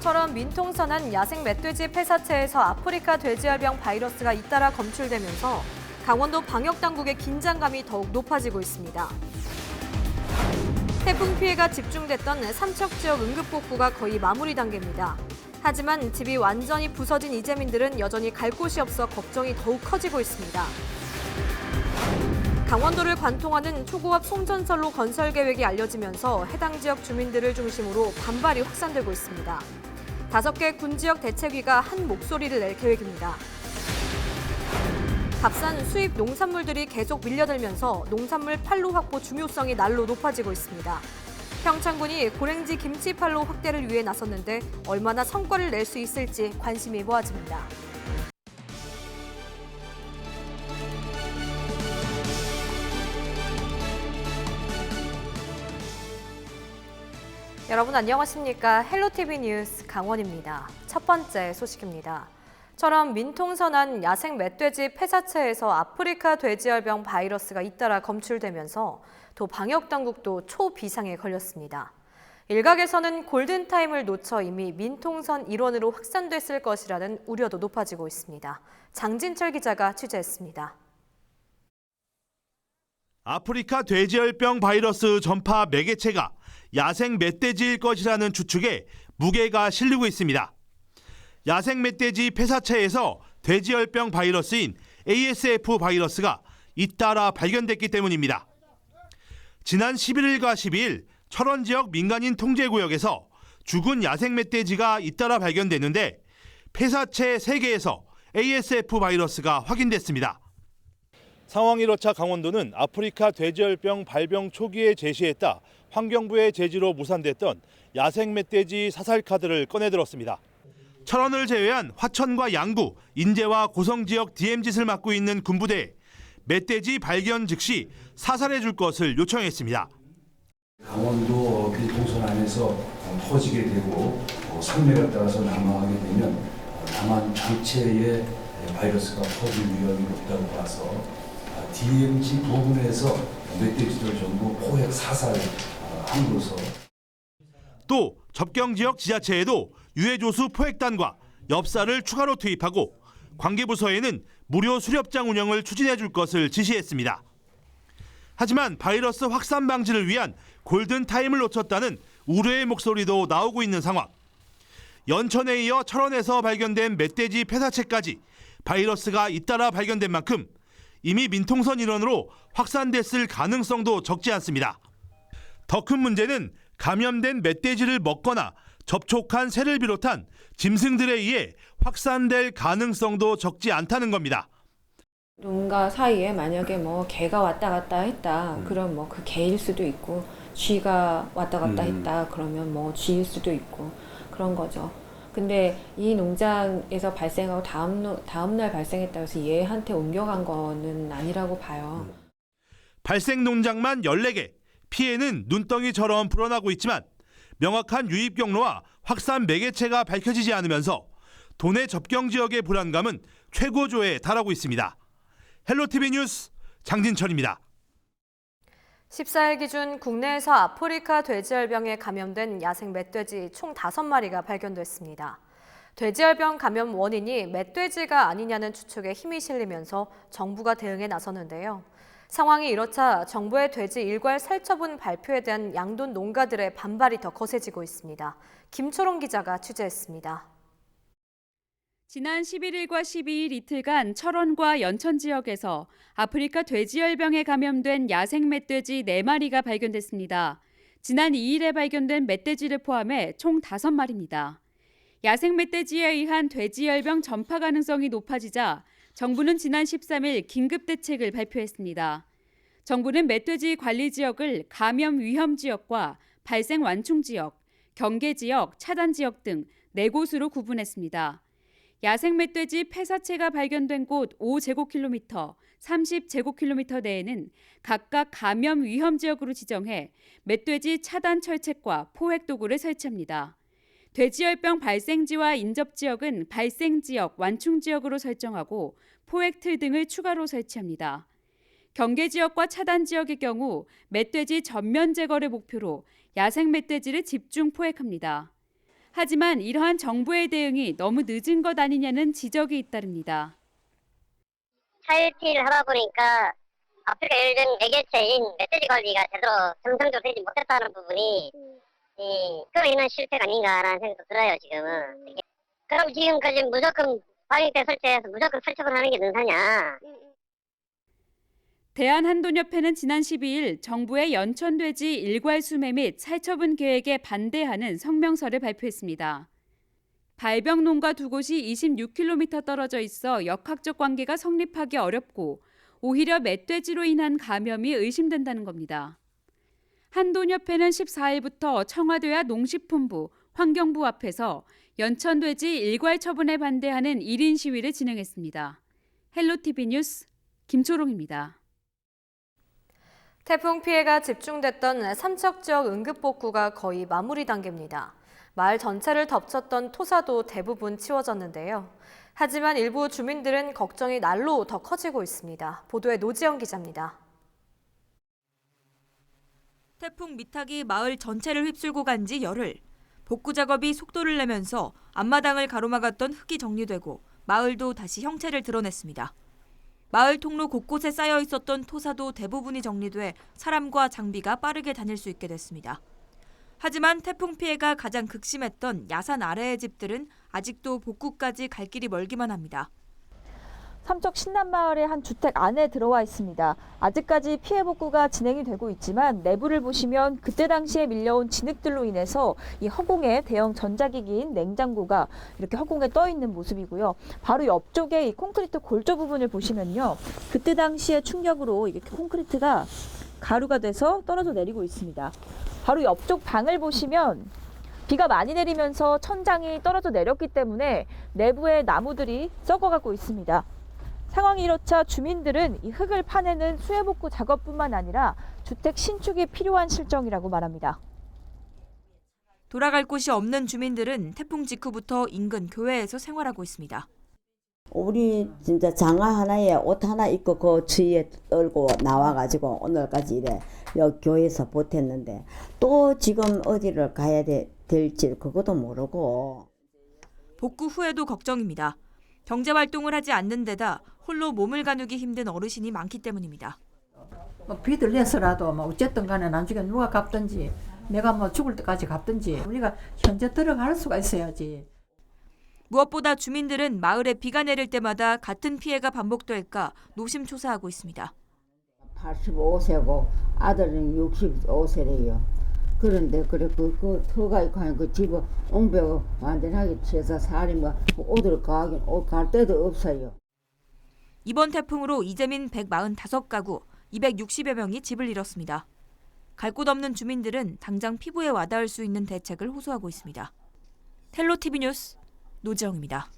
철원 민통선안 야생 멧돼지 폐사체에서 아프리카 돼지열병 바이러스가 잇따라 검출되면서 강원도 방역당국의 긴장감이 더욱 높아지고 있습니다. 태풍 피해가 집중됐던 삼척 지역 응급복구가 거의 마무리 단계입니다. 하지만 집이 완전히 부서진 이재민들은 여전히 갈 곳이 없어 걱정이 더욱 커지고 있습니다. 강원도를 관통하는 초고압 송전선로 건설 계획이 알려지면서 해당 지역 주민들을 중심으로 반발이 확산되고 있습니다. 5개 군지역 대책위가 한 목소리를 낼 계획입니다. 값싼 수입 농산물들이 계속 밀려들면서 농산물 판로 확보 중요성이 날로 높아지고 있습니다. 평창군이 고랭지 김치 판로 확대를 위해 나섰는데 얼마나 성과를 낼 수 있을지 관심이 모아집니다. 여러분 안녕하십니까? 헬로티비 뉴스 강원입니다. 첫 번째 소식입니다. 철원 민통선안 야생 멧돼지 폐사체에서 아프리카 돼지열병 바이러스가 잇따라 검출되면서 도 방역당국도 초비상에 걸렸습니다. 일각에서는 골든타임을 놓쳐 이미 민통선 일원으로 확산됐을 것이라는 우려도 높아지고 있습니다. 장진철 기자가 취재했습니다. 아프리카 돼지열병 바이러스 전파 매개체가 야생 멧돼지일 것이라는 추측에 무게가 실리고 있습니다. 야생 멧돼지 폐사체에서 돼지열병 바이러스인 ASF 바이러스가 잇따라 발견됐기 때문입니다. 지난 11일과 12일 철원 지역 민간인 통제구역에서 죽은 야생 멧돼지가 잇따라 발견됐는데 폐사체 3개에서 ASF 바이러스가 확인됐습니다. 상황 1호차 강원도는 아프리카 돼지열병 발병 초기에 제시했다 환경부의 제지로 무산됐던 야생 멧돼지 사살 카드를 꺼내들었습니다. 철원을 제외한 화천과 양구, 인제와 고성 지역 DMZ를 맡고 있는 군부대에 멧돼지 발견 즉시 사살해 줄 것을 요청했습니다. 강원도 민통선 안에서 퍼지게 되고 산맥에 따라서 남하하게 되면 남한 전체에 바이러스가 퍼질 위험이 높다고 봐서 DMZ 부분에서 멧돼지들 전부 포획 사살함으로써 또 접경 지역 지자체에도 유해조수 포획단과 엽사를 추가로 투입하고 관계부서에는 무료 수렵장 운영을 추진해 줄 것을 지시했습니다. 하지만 바이러스 확산 방지를 위한 골든타임을 놓쳤다는 우려의 목소리도 나오고 있는 상황. 연천에 이어 철원에서 발견된 멧돼지 폐사체까지 바이러스가 잇따라 발견된 만큼 이미 민통선 일원으로 확산됐을 가능성도 적지 않습니다. 더 큰 문제는 감염된 멧돼지를 먹거나 접촉한 새를 비롯한 짐승들에 의해 확산될 가능성도 적지 않다는 겁니다. 누군가 사이에 만약에 개가 왔다 갔다 했다. 그럼 그 개일 수도 있고 쥐가 왔다 갔다 했다. 그러면 쥐일 수도 있고 그런 거죠. 근데 이 농장에서 발생하고 다음 날 발생했다고 해서 얘한테 옮겨간 거는 아니라고 봐요. 발생 농장만 14개, 피해는 눈덩이처럼 불어나고 있지만 명확한 유입 경로와 확산 매개체가 밝혀지지 않으면서 도내 접경 지역의 불안감은 최고조에 달하고 있습니다. 헬로티비 뉴스 장진철입니다. 14일 기준 국내에서 아프리카 돼지열병에 감염된 야생 멧돼지 총 5마리가 발견됐습니다. 돼지열병 감염 원인이 멧돼지가 아니냐는 추측에 힘이 실리면서 정부가 대응에 나섰는데요. 상황이 이렇자 정부의 돼지 일괄 살처분 발표에 대한 양돈 농가들의 반발이 더 거세지고 있습니다. 김초롱 기자가 취재했습니다. 지난 11일과 12일 이틀간 철원과 연천 지역에서 아프리카 돼지열병에 감염된 야생 멧돼지 4마리가 발견됐습니다. 지난 2일에 발견된 멧돼지를 포함해 총 5마리입니다. 야생 멧돼지에 의한 돼지열병 전파 가능성이 높아지자 정부는 지난 13일 긴급 대책을 발표했습니다. 정부는 멧돼지 관리 지역을 감염 위험 지역과 발생 완충 지역, 경계 지역, 차단 지역 등 4곳으로 구분했습니다. 야생 멧돼지 폐사체가 발견된 곳 5제곱킬로미터, 30제곱킬로미터 내에는 각각 감염 위험 지역으로 지정해 멧돼지 차단 철책과 포획 도구를 설치합니다. 돼지열병 발생지와 인접지역은 발생지역, 완충지역으로 설정하고 포획틀 등을 추가로 설치합니다. 경계지역과 차단지역의 경우 멧돼지 전면 제거를 목표로 야생 멧돼지를 집중 포획합니다. 하지만 이러한 정부의 대응이 너무 늦은 것 아니냐는 지적이 잇따릅니다. 차일피일 하다 보니까 아프리카 열병 매개체인 멧돼지 관리가 제대로 정상적으로 되지 못했다는 부분이 그로 인한 실패가 아닌가라는 생각도 들어요, 지금은. 그럼 지금까지 무조건 방역대 설치해서 무조건 설치만 하는 게 능사냐? 대한한돈협회는 지난 12일 정부의 연천돼지 일괄 수매 및 살처분 계획에 반대하는 성명서를 발표했습니다. 발병농가 두 곳이 26km 떨어져 있어 역학적 관계가 성립하기 어렵고 오히려 멧돼지로 인한 감염이 의심된다는 겁니다. 한돈협회는 14일부터 청와대와 농식품부, 환경부 앞에서 연천돼지 일괄 처분에 반대하는 1인 시위를 진행했습니다. 헬로티비 뉴스 김초롱입니다. 태풍 피해가 집중됐던 삼척 지역 응급복구가 거의 마무리 단계입니다. 마을 전체를 덮쳤던 토사도 대부분 치워졌는데요. 하지만 일부 주민들은 걱정이 날로 더 커지고 있습니다. 보도에 노지영 기자입니다. 태풍 미탁이 마을 전체를 휩쓸고 간 지 열흘. 복구 작업이 속도를 내면서 앞마당을 가로막았던 흙이 정리되고 마을도 다시 형체를 드러냈습니다. 마을 통로 곳곳에 쌓여 있었던 토사도 대부분이 정리돼 사람과 장비가 빠르게 다닐 수 있게 됐습니다. 하지만 태풍 피해가 가장 극심했던 야산 아래의 집들은 아직도 복구까지 갈 길이 멀기만 합니다. 삼척 신남마을의 한 주택 안에 들어와 있습니다. 아직까지 피해 복구가 진행이 되고 있지만 내부를 보시면 그때 당시에 밀려온 진흙들로 인해서 이 허공에 대형 전자기기인 냉장고가 이렇게 허공에 떠 있는 모습이고요. 바로 옆쪽에 이 콘크리트 골조 부분을 보시면요. 그때 당시의 충격으로 이게 콘크리트가 가루가 돼서 떨어져 내리고 있습니다. 바로 옆쪽 방을 보시면 비가 많이 내리면서 천장이 떨어져 내렸기 때문에 내부의 나무들이 썩어가고 있습니다. 상황이 이렇자 주민들은 이 흙을 파내는 수해복구 작업뿐만 아니라 주택 신축이 필요한 실정이라고 말합니다. 돌아갈 곳이 없는 주민들은 태풍 직후부터 인근 교회에서 생활하고 있습니다. 우리 진짜 장화 하나에 옷 하나 입고 그 추위에 떨고 나와가지고 오늘까지 이래 여기 교회에서 보탰는데 또 지금 어디를 가야 될지 그것도 모르고. 복구 후에도 걱정입니다. 경제활동을 하지 않는 데다 홀로 몸을 가누기 힘든 어르신이 많기 때문입니다. 비를 내서라도 어쨌든 간에 나중에 누가 갚든지 내가 죽을 때까지 갚든지 우리가 현재 들어갈 수가 있어야지. 무엇보다 주민들은 마을에 비가 내릴 때마다 같은 피해가 반복될까 노심초사하고 있습니다. 85세고 아들은 65세래요. 그런데 그래 그 터가 있고 하니 그 집을 옹벽 완전하게 채서 살이 어디로 가긴 갈 데도 없어요. 이번 태풍으로 이재민 145가구 260여 명이 집을 잃었습니다. 갈 곳 없는 주민들은 당장 피부에 와닿을 수 있는 대책을 호소하고 있습니다. 텔로티비 뉴스 노지영입니다.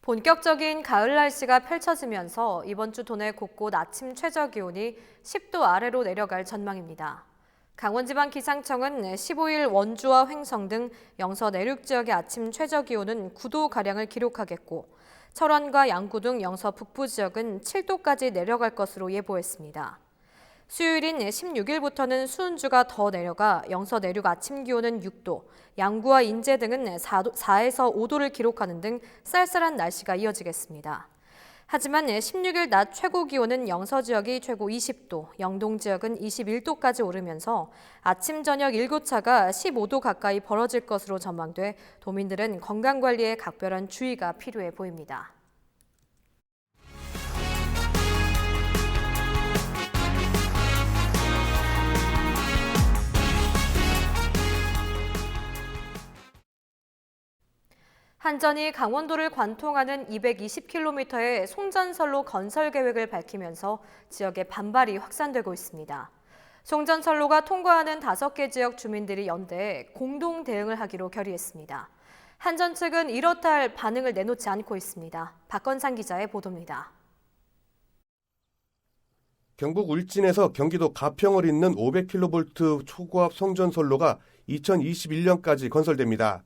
본격적인 가을 날씨가 펼쳐지면서 이번 주 도내 곳곳 아침 최저 기온이 10도 아래로 내려갈 전망입니다. 강원지방기상청은 15일 원주와 횡성 등 영서 내륙 지역의 아침 최저 기온은 9도가량을 기록하겠고 철원과 양구 등 영서 북부 지역은 7도까지 내려갈 것으로 예보했습니다. 수요일인 16일부터는 수은주가 더 내려가 영서 내륙 아침 기온은 6도, 양구와 인제 등은 4에서 5도를 기록하는 등 쌀쌀한 날씨가 이어지겠습니다. 하지만 16일 낮 최고 기온은 영서 지역이 최고 20도, 영동 지역은 21도까지 오르면서 아침 저녁 일교차가 15도 가까이 벌어질 것으로 전망돼 도민들은 건강관리에 각별한 주의가 필요해 보입니다. 한전이 강원도를 관통하는 220km의 송전선로 건설 계획을 밝히면서 지역의 반발이 확산되고 있습니다. 송전선로가 통과하는 5개 지역 주민들이 연대해 공동 대응을 하기로 결의했습니다. 한전 측은 이렇다 할 반응을 내놓지 않고 있습니다. 박건상 기자의 보도입니다. 경북 울진에서 경기도 가평을 잇는 500kV 초고압 송전선로가 2021년까지 건설됩니다.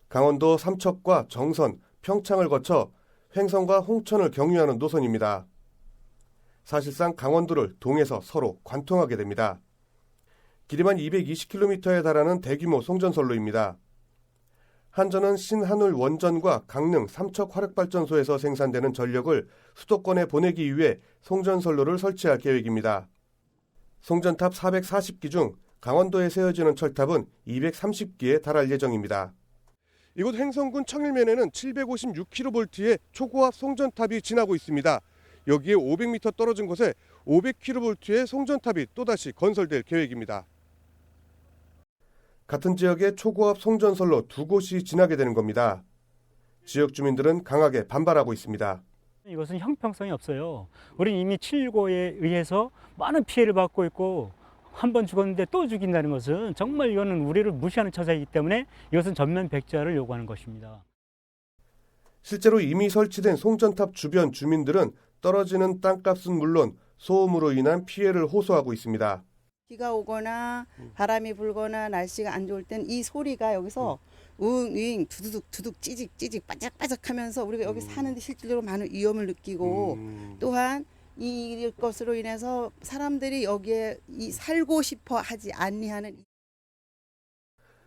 강원도 삼척과 정선, 평창을 거쳐 횡성과 홍천을 경유하는 노선입니다. 사실상 강원도를 동에서 서로 관통하게 됩니다. 길이만 220km에 달하는 대규모 송전선로입니다. 한전은 신한울 원전과 강릉 삼척 화력발전소에서 생산되는 전력을 수도권에 보내기 위해 송전선로를 설치할 계획입니다. 송전탑 440기 중 강원도에 세워지는 철탑은 230기에 달할 예정입니다. 이곳 횡성군 청일면에는 756kV의 초고압 송전탑이 지나고 있습니다. 여기에 500m 떨어진 곳에 500kV의 송전탑이 또다시 건설될 계획입니다. 같은 지역의 초고압 송전선로 두 곳이 지나게 되는 겁니다. 지역 주민들은 강하게 반발하고 있습니다. 이것은 형평성이 없어요. 우리는 이미 7.19에 의해서 많은 피해를 받고 있고 한 번 죽었는데 또 죽인다는 것은 정말 이거는 우리를 무시하는 처사이기 때문에 이것은 전면 백지화를 요구하는 것입니다. 실제로 이미 설치된 송전탑 주변 주민들은 떨어지는 땅값은 물론 소음으로 인한 피해를 호소하고 있습니다. 비가 오거나 바람이 불거나 날씨가 안 좋을 땐 이 소리가 여기서 우잉 두두둑 두둑 찌직 바짝바짝하면서 우리가 여기 사는데 실질적으로 많은 위험을 느끼고 또한 이것으로 인해서 사람들이 여기에 살고 싶어 하지 아니하는.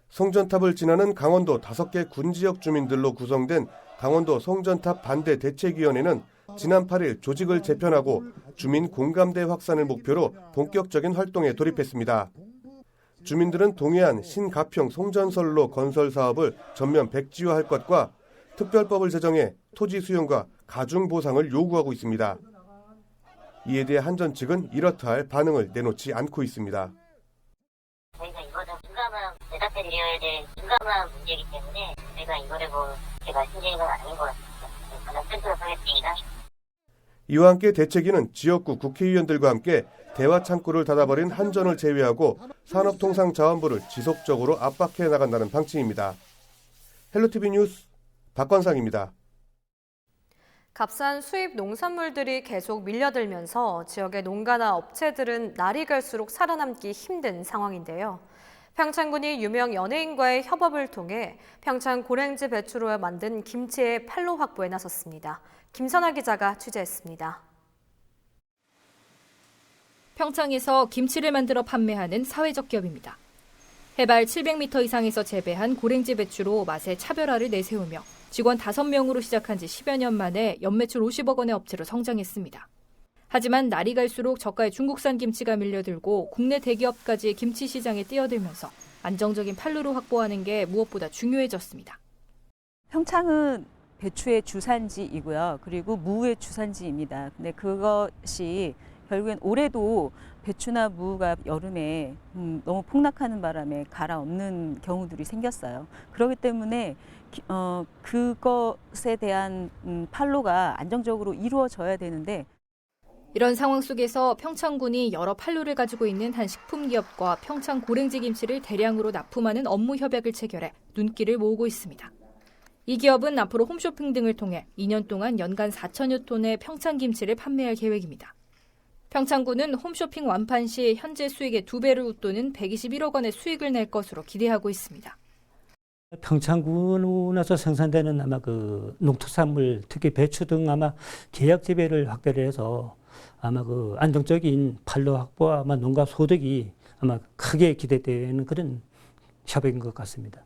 송전탑을 지나는 강원도 5개 군지역 주민들로 구성된 강원도 송전탑 반대 대책위원회는 지난 8일 조직을 재편하고 주민 공감대 확산을 목표로 본격적인 활동에 돌입했습니다. 주민들은 동해안 신가평 송전선로 건설 사업을 전면 백지화할 것과 특별법을 제정해 토지 수용과 가중 보상을 요구하고 있습니다. 이에 대해 한전 측은 이렇다 할 반응을 내놓지 않고 있습니다. 저희가 이거는 민감한 대답해드려야 될 민감한 문제이기 때문에 저희가 이거를 제가 말씀드린 건 아닌 것 같습니다. 가장 센터로 하겠습니다. 이와 함께 대책위는 지역구 국회의원들과 함께 대화 창구를 닫아버린 한전을 제외하고 산업통상자원부를 지속적으로 압박해 나간다는 방침입니다. 헬로티비 뉴스 박건상입니다. 값싼 수입 농산물들이 계속 밀려들면서 지역의 농가나 업체들은 날이 갈수록 살아남기 힘든 상황인데요. 평창군이 유명 연예인과의 협업을 통해 평창 고랭지 배추로 만든 김치의 판로 확보에 나섰습니다. 김선아 기자가 취재했습니다. 평창에서 김치를 만들어 판매하는 사회적 기업입니다. 해발 700m 이상에서 재배한 고랭지 배추로 맛의 차별화를 내세우며 직원 5명으로 시작한 지 10여 년 만에 연매출 50억 원의 업체로 성장했습니다. 하지만 날이 갈수록 저가의 중국산 김치가 밀려들고 국내 대기업까지 김치 시장에 뛰어들면서 안정적인 판로를 확보하는 게 무엇보다 중요해졌습니다. 평창은 배추의 주산지이고요. 그리고 무의 주산지입니다. 근데 그것이 결국엔 올해도 배추나 무가 여름에 너무 폭락하는 바람에 갈아엎는 경우들이 생겼어요. 그렇기 때문에 그것에 대한 판로가 안정적으로 이루어져야 되는데 이런 상황 속에서 평창군이 여러 판로를 가지고 있는 한 식품기업과 평창 고랭지 김치를 대량으로 납품하는 업무 협약을 체결해 눈길을 모으고 있습니다. 이 기업은 앞으로 홈쇼핑 등을 통해 2년 동안 연간 4천여 톤의 평창 김치를 판매할 계획입니다. 평창군은 홈쇼핑 완판 시 현재 수익의 2배를 웃도는 121억 원의 수익을 낼 것으로 기대하고 있습니다. 평창군에서 생산되는 아마 그 농특산물, 특히 배추 등 아마 계약 재배를 확대를 해서 아마 그 안정적인 판로 확보와 아마 농가 소득이 아마 크게 기대되는 그런 협약인 것 같습니다.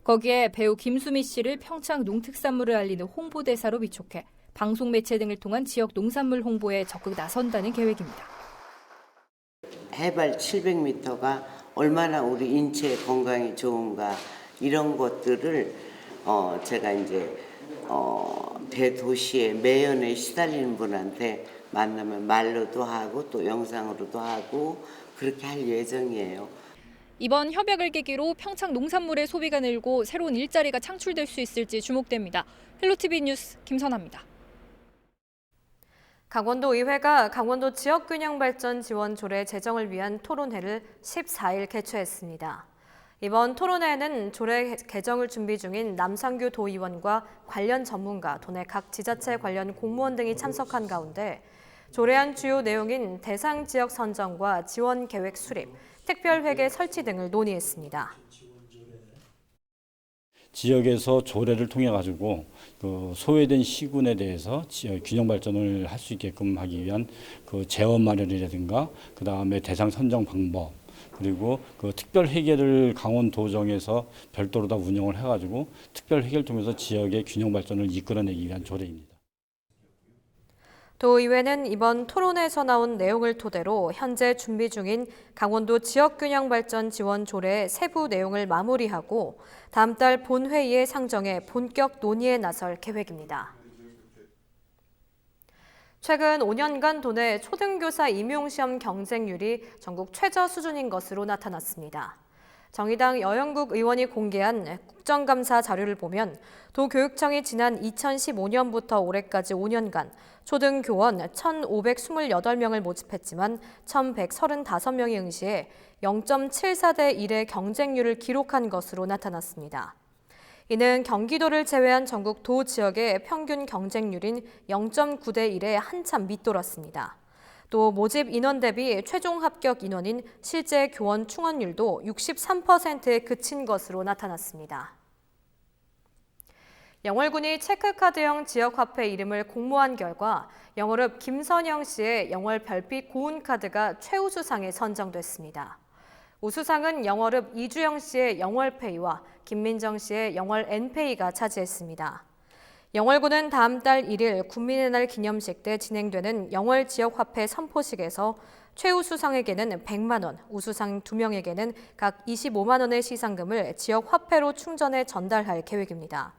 거기에 배우 김수미 씨를 평창 농특산물을 알리는 홍보대사로 위촉해 방송 매체 등을 통한 지역 농산물 홍보에 적극 나선다는 계획입니다. 해발 700m가 얼마나 우리 인체 건강에 좋은가 이런 것들을 제가 이제 대도시의 매연에 시달리는 분한테 만나면 말로도 하고 또 영상으로도 하고 그렇게 할 예정이에요. 이번 협약을 계기로 평창 농산물의 소비가 늘고 새로운 일자리가 창출될 수 있을지 주목됩니다. 헬로티비 뉴스 김선아입니다. 강원도 의회가 강원도 지역균형발전 지원 조례 제정을 위한 토론회를 14일 개최했습니다. 이번 토론회에는 조례 개정을 준비 중인 남상규 도의원과 관련 전문가, 도내 각 지자체 관련 공무원 등이 참석한 가운데 조례안 주요 내용인 대상 지역 선정과 지원 계획 수립, 특별회계 설치 등을 논의했습니다. 지역에서 조례를 통해 가지고 그 소외된 시군에 대해서 균형 발전을 할 수 있게끔 하기 위한 그 재원 마련이라든가 그 다음에 대상 선정 방법, 그리고 그 특별 회계를 강원도정에서 별도로 다 운영을 해가지고 특별 회계를 통해서 지역의 균형 발전을 이끌어내기 위한 조례입니다. 도의회는 이번 토론에서 나온 내용을 토대로 현재 준비 중인 강원도 지역균형발전 지원 조례의 세부 내용을 마무리하고 다음 달 본회의에 상정해 본격 논의에 나설 계획입니다. 최근 5년간 도내 초등교사 임용시험 경쟁률이 전국 최저 수준인 것으로 나타났습니다. 정의당 여영국 의원이 공개한 국정감사 자료를 보면 도교육청이 지난 2015년부터 올해까지 5년간 초등교원 1,528명을 모집했지만 1,135명이 응시해 0.74대 1의 경쟁률을 기록한 것으로 나타났습니다. 이는 경기도를 제외한 전국 도 지역의 평균 경쟁률인 0.9대 1에 한참 밑돌았습니다. 또 모집 인원 대비 최종 합격 인원인 실제 교원 충원율도 63%에 그친 것으로 나타났습니다. 영월군이 체크카드형 지역화폐 이름을 공모한 결과 영월읍 김선영 씨의 영월 별빛 고운카드가 최우수상에 선정됐습니다. 우수상은 영월읍 이주영 씨의 영월페이와 김민정 씨의 영월 N페이가 차지했습니다. 영월군은 다음 달 1일 국민의 날 기념식 때 진행되는 영월 지역화폐 선포식에서 최우수상에게는 100만 원, 우수상 2명에게는 각 25만 원의 시상금을 지역화폐로 충전해 전달할 계획입니다.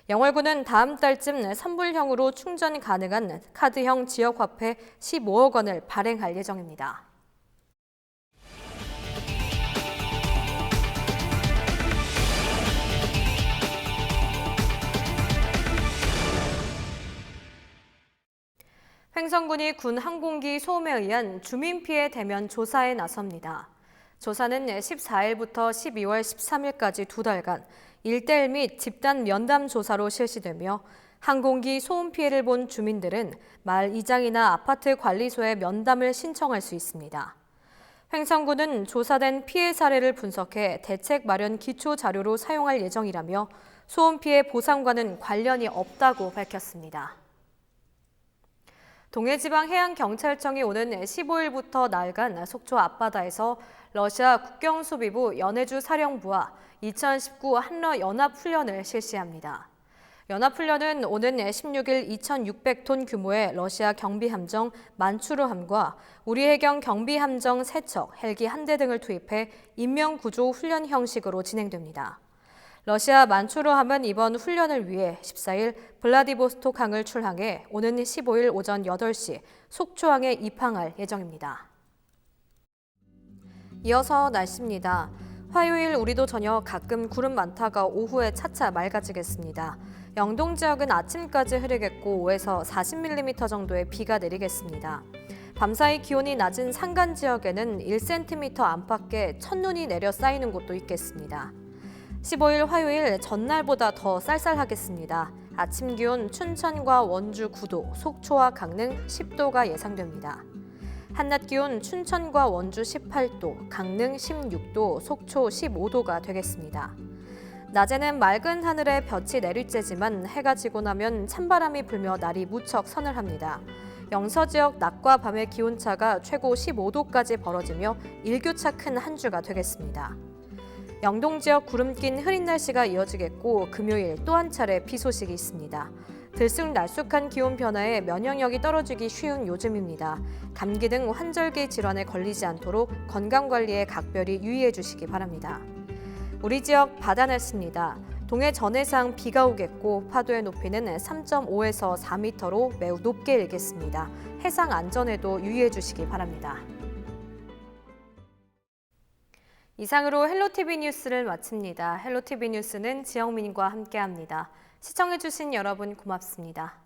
영월군은 다음 달쯤 선불형으로 충전 가능한 카드형 지역화폐 15억 원을 발행할 예정입니다. 횡성군이 군 항공기 소음에 의한 주민 피해 대면 조사에 나섭니다. 조사는 14일부터 12월 13일까지 2달간 1대1 및 집단 면담 조사로 실시되며 항공기 소음 피해를 본 주민들은 마을 이장이나 아파트 관리소에 면담을 신청할 수 있습니다. 횡성군은 조사된 피해 사례를 분석해 대책 마련 기초 자료로 사용할 예정이라며 소음 피해 보상과는 관련이 없다고 밝혔습니다. 동해지방해양경찰청이 오는 15일부터 나흘간 속초 앞바다에서 러시아 국경수비부 연해주 사령부와 2019 한러 연합훈련을 실시합니다. 연합훈련은 오는 16일 2,600톤 규모의 러시아 경비함정 만추르함과 우리 해경 경비함정 3척, 헬기 1대 등을 투입해 인명구조 훈련 형식으로 진행됩니다. 러시아 만추르함은 이번 훈련을 위해 14일 블라디보스톡 항을 출항해 오는 15일 오전 8시 속초항에 입항할 예정입니다. 이어서 날씨입니다. 화요일 우리도 저녁 가끔 구름 많다가 오후에 차차 맑아지겠습니다. 영동 지역은 아침까지 흐리겠고 5에서 40mm 정도의 비가 내리겠습니다. 밤사이 기온이 낮은 산간 지역에는 1cm 안팎의 첫눈이 내려 쌓이는 곳도 있겠습니다. 15일 화요일 전날보다 더 쌀쌀하겠습니다. 아침 기온 춘천과 원주 9도, 속초와 강릉 10도가 예상됩니다. 한낮 기온 춘천과 원주 18도, 강릉 16도, 속초 15도가 되겠습니다. 낮에는 맑은 하늘에 볕이 내리쬐지만 해가 지고 나면 찬바람이 불며 날이 무척 서늘합니다. 영서 지역 낮과 밤의 기온차가 최고 15도까지 벌어지며 일교차 큰 한 주가 되겠습니다. 영동 지역 구름 낀 흐린 날씨가 이어지겠고 금요일 또 한 차례 비 소식이 있습니다. 들쑥날쑥한 기온 변화에 면역력이 떨어지기 쉬운 요즘입니다. 감기 등 환절기 질환에 걸리지 않도록 건강관리에 각별히 유의해 주시기 바랍니다. 우리 지역 바다 날씨입니다. 동해 전해상 비가 오겠고 파도의 높이는 3.5에서 4m로 매우 높게 일겠습니다. 해상 안전에도 유의해 주시기 바랍니다. 이상으로 헬로티비 뉴스를 마칩니다. 헬로티비 뉴스는 지영민과 함께합니다. 시청해주신 여러분 고맙습니다.